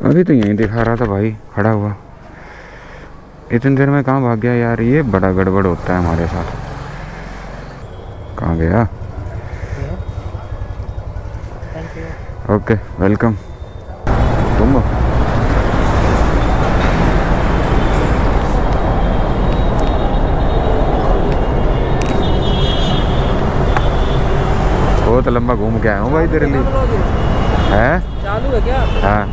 अभी तो यहीं दिखा रहा था भाई खड़ा हुआ। इतनी देर में कहाँ भाग गया यार, ये बड़ा गड़बड़ होता है हमारे साथ। कहाँ गया? Okay welcome. तुम बहुत लंबा घूम के आया हूँ भाई तेरे लिए। है चालू है क्या? हाँ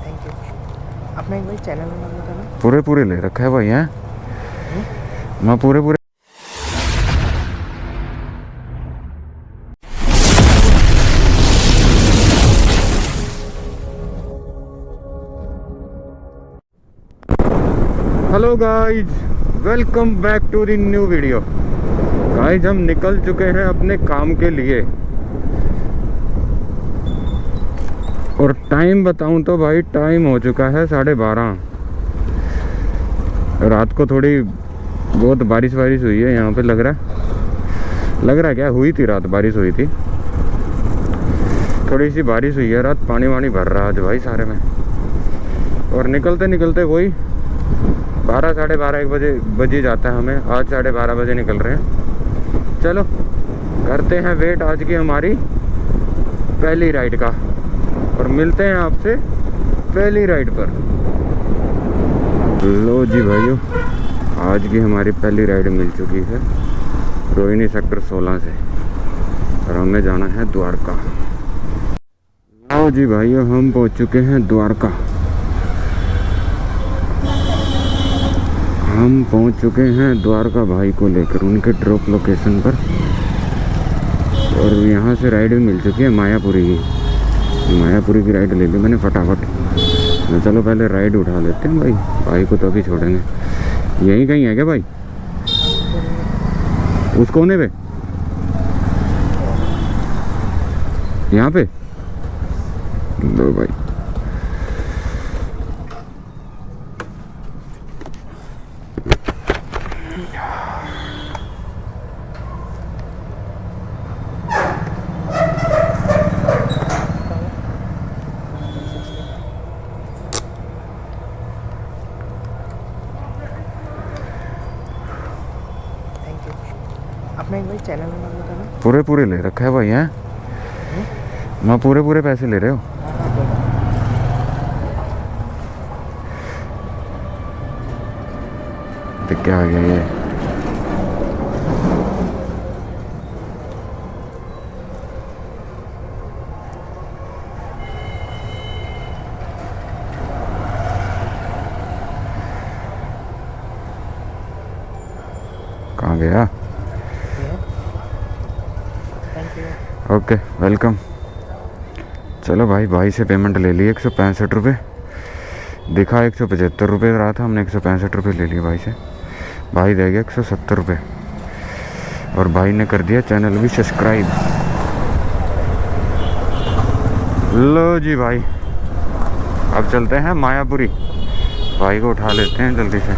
थैंक यू। अपना एक भाई चैनल में नाम बताना। पूरे पूरे ले रखा है भाई। हैं मैं पूरे पूरे। Hello guys, welcome back to the new video. Guys हम निकल चुके हैं अपने काम के लिए और टाइम बताऊं तो भाई टाइम हो चुका है 12:30। रात को थोड़ी बहुत बारिश हुई है यहाँ पे। लग रहा है क्या हुई थी रात, बारिश हुई थी, थोड़ी सी बारिश हुई है रात। पानी वानी भर रहा है आज भाई सारे में। और निकलते निकलते वही 12 साढ़े 12 1 बजे बज ही जाता है हमें। आज 12:30 बजे निकल रहे हैं। चलो करते हैं वेट आज की हमारी पहली राइड का और मिलते हैं आपसे पहली राइड पर। लो जी भाइयों, आज की हमारी पहली राइड मिल चुकी है रोहिणी सेक्टर 16 से और हमें जाना है द्वारका। लो जी भाइयों, हम पहुंच चुके हैं द्वारका। हम पहुंच चुके हैं द्वारका भाई को लेकर उनके ड्रॉप लोकेशन पर। और यहाँ से राइड भी मिल चुकी है मायापुरी की राइड ले ली मैंने फटाफट। तो चलो पहले राइड उठा लेते हैं भाई को तो अभी छोड़ेंगे। यहीं कहीं है क्या भाई? उस कोने पे, यहाँ पे दो भाई। अपना एक भाई चैनल में नाम बताना। पूरे पूरे ले रखा है भाई। हैं मैं पूरे पैसे ले रहे हो? तो क्या आ गया ये? कहाँ गया? Thank you. Okay welcome. चलो भाई से पेमेंट ले ली 165 रुपये। दिखा 175 रुपये रहा था, हमने 165 रुपये ले लिए भाई से। भाई दे गया 170 रुपये और भाई ने कर दिया चैनल भी सब्सक्राइब। लो जी भाई, अब चलते हैं मायापुरी। भाई को उठा लेते हैं जल्दी से।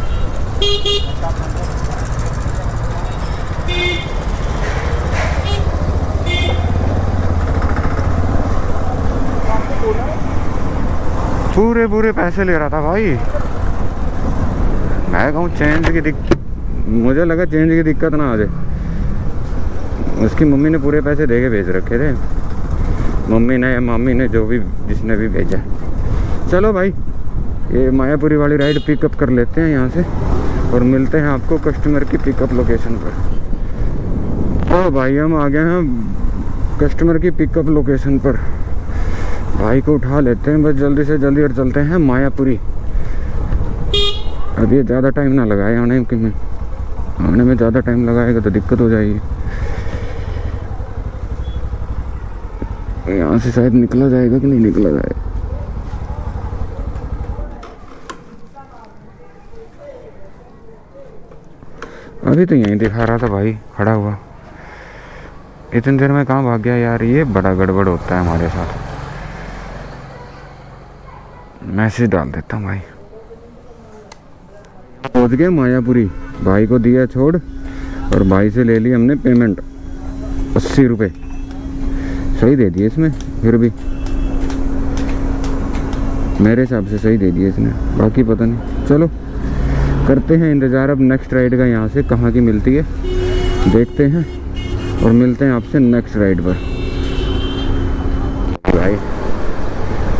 पूरे पैसे ले रहा था भाई। मैं कहूँ मुझे लगा चेंज की दिक्कत ना आ जाए। उसकी मम्मी ने पूरे पैसे दे के भेज रखे थे, मम्मी ने या मामी ने, जो भी जिसने भी भेजा। चलो भाई ये मायापुरी वाली राइड पिकअप कर लेते हैं यहाँ से और मिलते हैं आपको कस्टमर की पिकअप लोकेशन पर। तो भाई हम आ गए हैं कस्टमर की पिकअप लोकेशन पर। भाई को उठा लेते हैं बस जल्दी से जल्दी और चलते हैं मायापुरी। अब ये ज़्यादा टाइम ना लगाए आने में ज़्यादा टाइम लगाएगा तो दिक्कत हो जाएगी। यहाँ से शायद निकला जाएगा कि नहीं निकला जाएगा। अभी तो यहीं दिखा रहा था भाई खड़ा हुआ। इतनी देर में कहाँ भाग गया यार, ये बड़ा गड़बड़ होता है हमारे साथ। मैसेज डाल देता हूँ भाई। पहुँच गए मायापुरी, भाई को दिया छोड़ और भाई से ले ली हमने पेमेंट 80 रुपये। सही दे दिए इसमें, फिर भी मेरे हिसाब से सही दे दिए इसने, बाकी पता नहीं। चलो करते हैं इंतज़ार अब नेक्स्ट राइड का, यहाँ से कहाँ की मिलती है देखते हैं और मिलते हैं आपसे नेक्स्ट राइड पर। भाई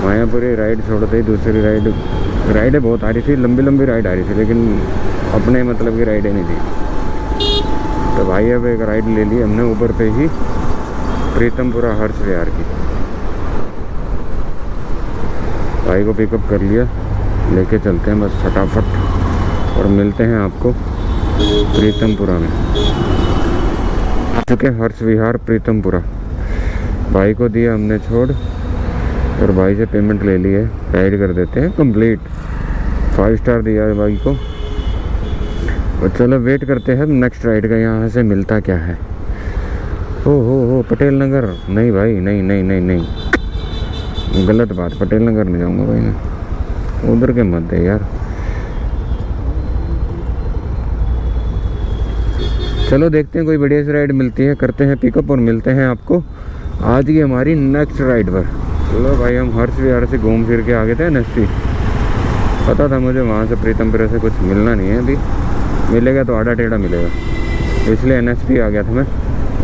मायापुरी राइड छोड़ते ही दूसरी राइडें बहुत आ रही थी, लंबी लंबी राइड आ रही थी, लेकिन अपने मतलब की राइडें नहीं थी। तो भाई अब एक राइड ले ली हमने ऊपर पे ही, प्रीतमपुरा हर्ष विहार की। भाई को पिकअप कर लिया, लेके चलते हैं बस फटाफट और मिलते हैं आपको प्रीतमपुरा में। आ चुके हर्ष विहार प्रीतमपुरा। भाई को दिया हमने छोड़ और भाई से पेमेंट ले ली है, राइड कर देते हैं कंप्लीट। 5 स्टार दिया है भाई को। और चलो वेट करते हैं नेक्स्ट राइड का, यहाँ से मिलता क्या है। हो पटेल नगर नहीं भाई, नहीं नहीं नहीं नहीं, गलत बात, पटेल नगर नहीं जाऊँगा भाई मैं, उधर के मत है यार। चलो देखते हैं कोई बढ़िया सी राइड मिलती है, करते हैं पिकअप और मिलते हैं आपको आज की हमारी नेक्स्ट राइड पर। चलो भाई हम हर्ष विहार से घूम फिर के आ गए थे NSP। पता था मुझे वहाँ से प्रीतमपुरा से कुछ मिलना नहीं है, अभी मिलेगा तो आड़ा टेढ़ा मिलेगा, इसलिए NSP आ गया था मैं।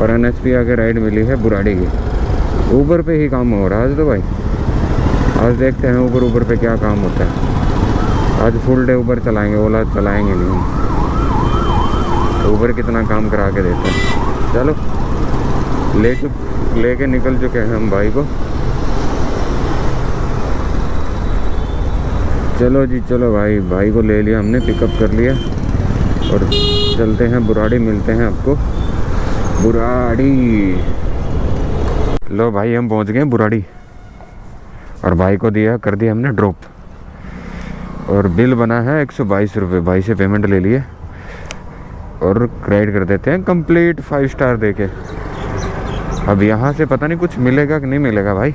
और NSP आके राइड मिली है बुराड़ी की। ऊबर पे ही काम हो रहा है आज तो भाई। आज देखते हैं ऊबर पे क्या काम होता है। आज फुल डे ऊबर चलाएंगे, ओला चलाएंगे नहीं हम। तो ऊबर कितना काम करा के देता है। चलो लेके निकल चुके हैं हम भाई को। चलो जी चलो भाई को ले लिया हमने, पिकअप कर लिया और चलते हैं बुराड़ी, मिलते हैं आपको बुराड़ी। लो भाई हम पहुंच गए बुराड़ी और भाई को कर दिया हमने ड्रॉप और बिल बना है 122 रुपये। भाई से पेमेंट ले लिए और राइड कर देते हैं कंप्लीट 5 स्टार देके। अब यहाँ से पता नहीं कुछ मिलेगा कि नहीं मिलेगा भाई,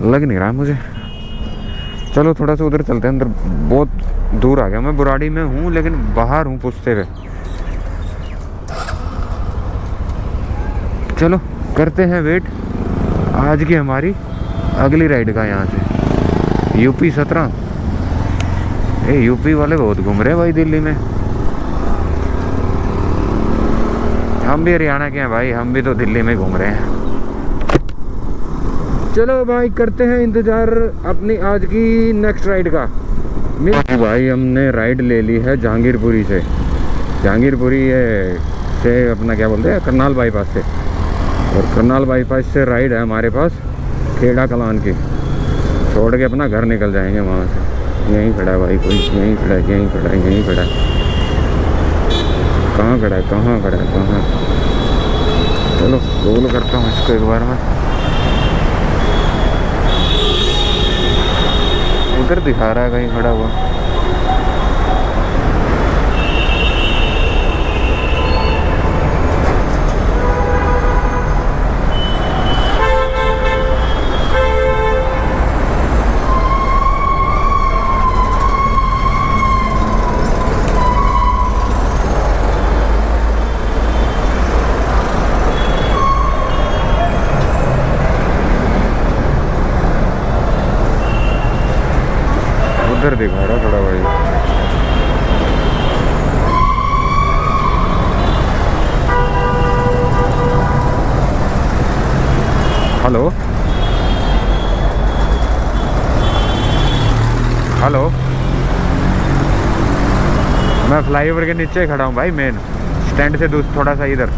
लग नहीं रहा मुझे। चलो थोड़ा सा उधर चलते हैं, अंदर बहुत दूर आ गया मैं, बुराड़ी में हूँ लेकिन बाहर हूँ पूछते हुए। चलो करते हैं वेट आज की हमारी अगली राइड का। यहाँ से UP 17, UP वाले बहुत घूम रहे हैं भाई दिल्ली में। हम भी हरियाणा के हैं भाई, हम भी तो दिल्ली में घूम रहे हैं। चलो भाई करते हैं इंतज़ार अपनी आज की नेक्स्ट राइड का। भाई हमने राइड ले ली है जहांगीरपुरी से, जहांगीरपुरी से अपना क्या बोलते हैं करनाल बाईपास से। और करनाल बाईपास से राइड है हमारे पास खेड़ा कलान की, छोड़ के अपना घर निकल जाएंगे वहाँ से। यहीं खड़ा है भाई कोई, यहीं खड़ा है, यहीं खड़ा है, यहीं खड़ा है। कहाँ खड़ा है, कहाँ खड़ा है, कहाँ? चलो कॉल करता हूँ इसको एक बार मैं। उधर दिखा रहा है कहीं खड़ा हुआ। उधर दिखा रहा थोड़ा भाई। हेलो हेलो, मैं फ्लाईओवर के नीचे खड़ा हूँ भाई, मेन स्टैंड से थोड़ा सा इधर।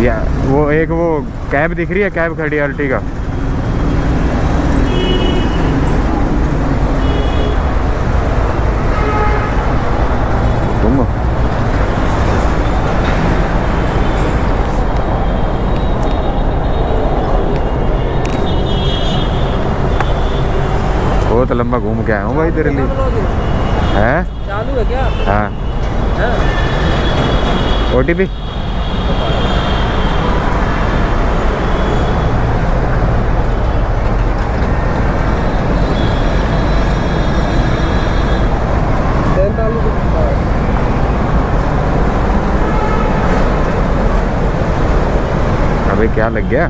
या वो एक वो कैब दिख रही है, कैब खड़ी है अर्टिगा। बहुत लंबा घूम के आया हूँ भाई तेरे लिए। है चालू है क्या? हाँ OTP भाई क्या लग गया?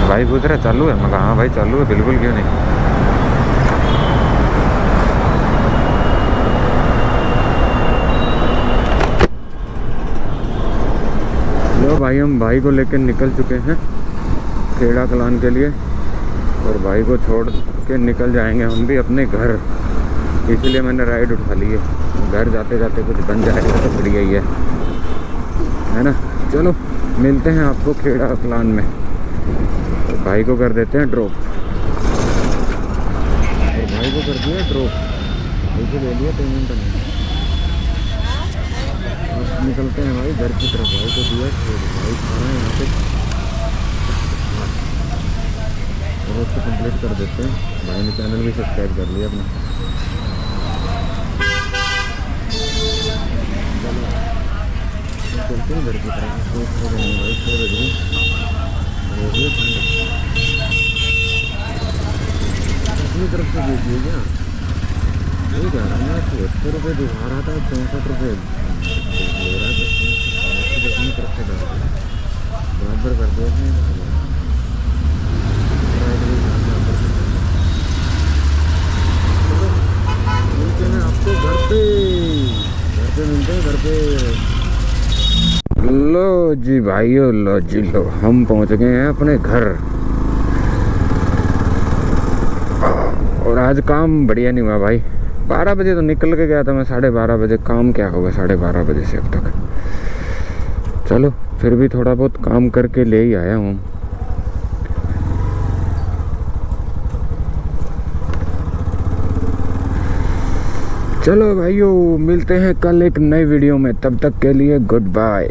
भाई पूछ रहा चालू है, मैं कहा हाँ भाई चालू है, बिल्कुल क्यों नहीं। लो भाई हम भाई को लेकर निकल चुके हैं खेड़ा कलान के लिए, और भाई को छोड़ के निकल जाएंगे हम भी अपने घर, इसलिए मैंने राइड उठा ली है। घर जाते जाते कुछ बन जाएगा तो बढ़िया ही है ना। चलो मिलते हैं आपको खेड़ा कलान में। तो भाई को कर देते हैं ड्रॉप, और भाई को कर दिया ड्रॉप, ऐसे ले लिया पेमेंट नहीं। अब निकलते हैं भाई घर की तरफ। भाई को दिया भाई खाना है यहाँ पे, और उसको कंप्लीट कर देते हैं। भाई ने चैनल भी सब्सक्राइब कर लिया अपना। चलते हैं घर की तरफ। भाई 6 बज गए, अपनी तरफ से दीजिए क्या? वही कह रहा हूँ मैं, 76 रुपये दिखा रहा था, 64 रुपये ले रहा था। अपनी तरफ से बराबर कर दिया मिलते हैं आपको घर पे मिलते हैं घर पे। लो जी भाइयों, लो जी लो, हम पहुंच गए हैं अपने घर। और आज काम बढ़िया नहीं हुआ भाई। 12 बजे तो निकल के गया था मैं, 12:30 बजे। काम क्या होगा 12:30 बजे से अब तक। चलो फिर भी थोड़ा बहुत काम करके ले ही आया हूँ। चलो भाइयों, मिलते हैं कल एक नई वीडियो में, तब तक के लिए गुड बाय।